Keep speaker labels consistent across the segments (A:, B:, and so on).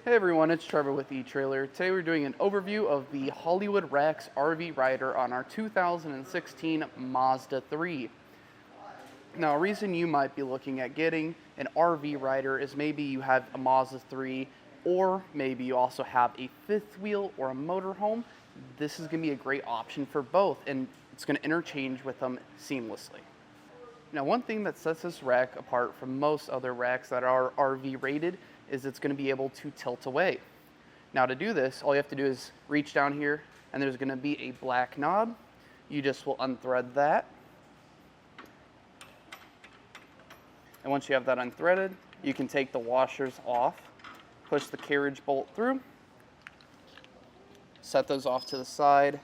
A: Hey everyone, it's Trevor with eTrailer. Today we're doing an overview of the Hollywood Rex RV Rider on our 2016 Mazda 3. Now, a reason you might be looking at getting an RV Rider is maybe you have a Mazda 3, or maybe you also have a fifth wheel or a motorhome. This is going to be a great option for both, and it's going to interchange with them seamlessly. Now, one thing that sets this rack apart from most other racks that are RV rated is it's going to be able to tilt away. Now, to do this, all you have to do is reach down here, and there's going to be a black knob. You just will unthread that. And once you have that unthreaded, you can take the washers off, push the carriage bolt through, set those off to the side,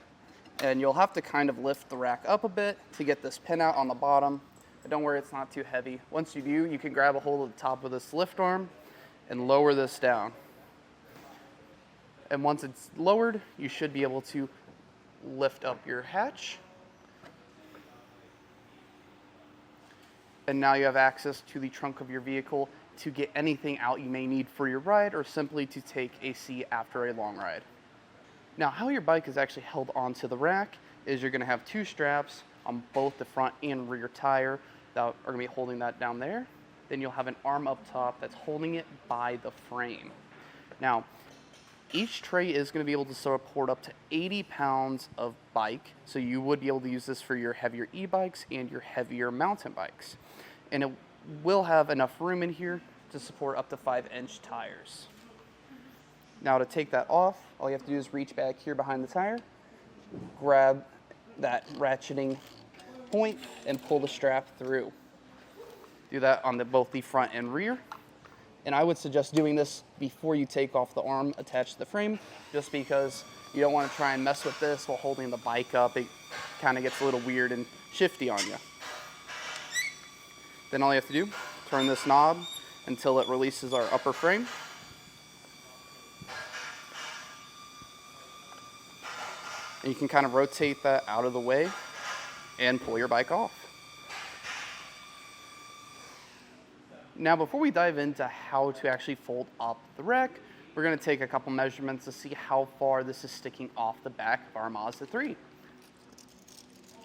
A: and you'll have to kind of lift the rack up a bit to get this pin out on the bottom. But don't worry, it's not too heavy. Once you do, you can grab a hold of the top of this lift arm and lower this down. And once it's lowered, you should be able to lift up your hatch. And now you have access to the trunk of your vehicle to get anything out you may need for your ride, or simply to take a seat after a long ride. Now, how your bike is actually held onto the rack is you're going to have two straps on both the front and rear tire that are going to be holding that down there. Then you'll have an arm up top that's holding it by the frame. Now, each tray is going to be able to support up to 80 pounds of bike, so you would be able to use this for your heavier e-bikes and your heavier mountain bikes. And it will have enough room in here to support up to 5-inch tires. Now, to take that off, all you have to do is reach back here behind the tire, grab that ratcheting point, and pull the strap through. Do that on both the front and rear. And I would suggest doing this before you take off the arm attached to the frame, just because you don't want to try and mess with this while holding the bike up. It kind of gets a little weird and shifty on you. Then all you have to do, turn this knob until it releases our upper frame. And you can kind of rotate that out of the way and pull your bike off. Now, before we dive into how to actually fold up the rack, we're going to take a couple measurements to see how far this is sticking off the back of our Mazda 3.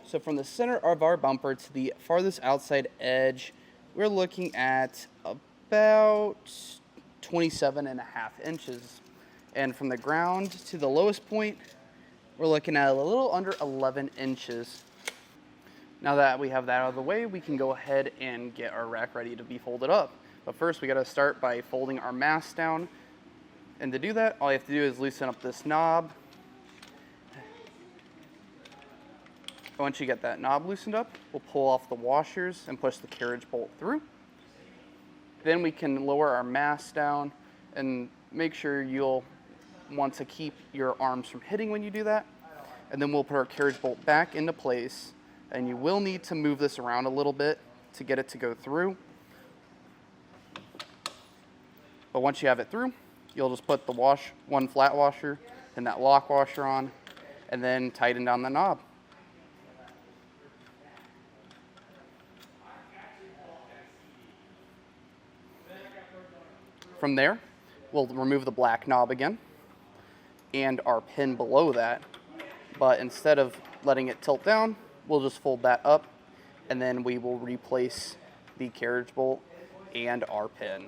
A: So from the center of our bumper to the farthest outside edge, we're looking at about 27.5 inches. And from the ground to the lowest point, we're looking at a little under 11 inches. Now that we have that out of the way, we can go ahead and get our rack ready to be folded up. But first, we got to start by folding our mast down. And to do that, all you have to do is loosen up this knob. Once you get that knob loosened up, we'll pull off the washers and push the carriage bolt through. Then we can lower our mast down, and make sure you'll want to keep your arms from hitting when you do that. And then we'll put our carriage bolt back into place. And you will need to move this around a little bit to get it to go through. But once you have it through, you'll just put the one flat washer and that lock washer on, and then tighten down the knob. From there, we'll remove the black knob again and our pin below that. But instead of letting it tilt down, we'll just fold that up, and then we will replace the carriage bolt and our pin.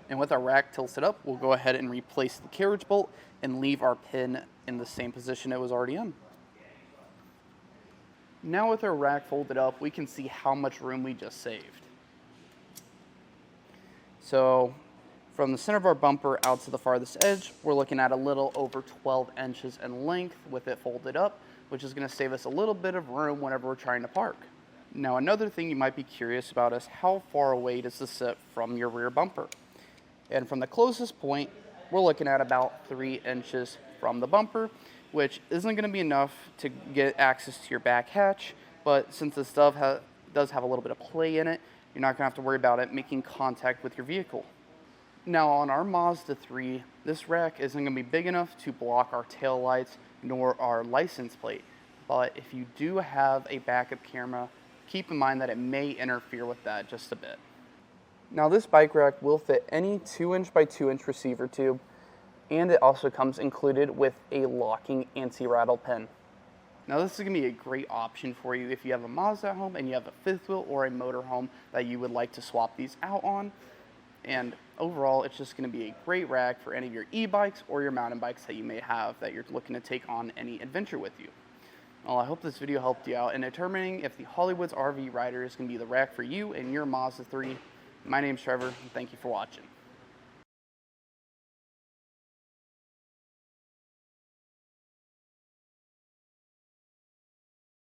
A: And with our rack tilted up, we'll go ahead and replace the carriage bolt and leave our pin in the same position it was already in. Now with our rack folded up, we can see how much room we just saved. So from the center of our bumper out to the farthest edge, we're looking at a little over 12 inches in length with it folded up, which is going to save us a little bit of room whenever we're trying to park. Now, another thing you might be curious about is how far away does this sit from your rear bumper? And from the closest point, we're looking at about 3 inches from the bumper, which isn't going to be enough to get access to your back hatch, but since this does have a little bit of play in it, you're not going to have to worry about it making contact with your vehicle. Now on our Mazda 3, this rack isn't going to be big enough to block our tail lights nor our license plate. but if you do have a backup camera, keep in mind that it may interfere with that just a bit. Now this bike rack will fit any 2" by 2" receiver tube, and it also comes included with a locking anti-rattle pin. Now this is going to be a great option for you if you have a Mazda at home and you have a fifth wheel or a motorhome that you would like to swap these out on. And overall, it's just going to be a great rack for any of your e-bikes or your mountain bikes that you may have that you're looking to take on any adventure with you. Well, I hope this video helped you out in determining if the Hollywood's RV Rider is going to be the rack for you and your Mazda 3. My name's Trevor, and thank you for watching.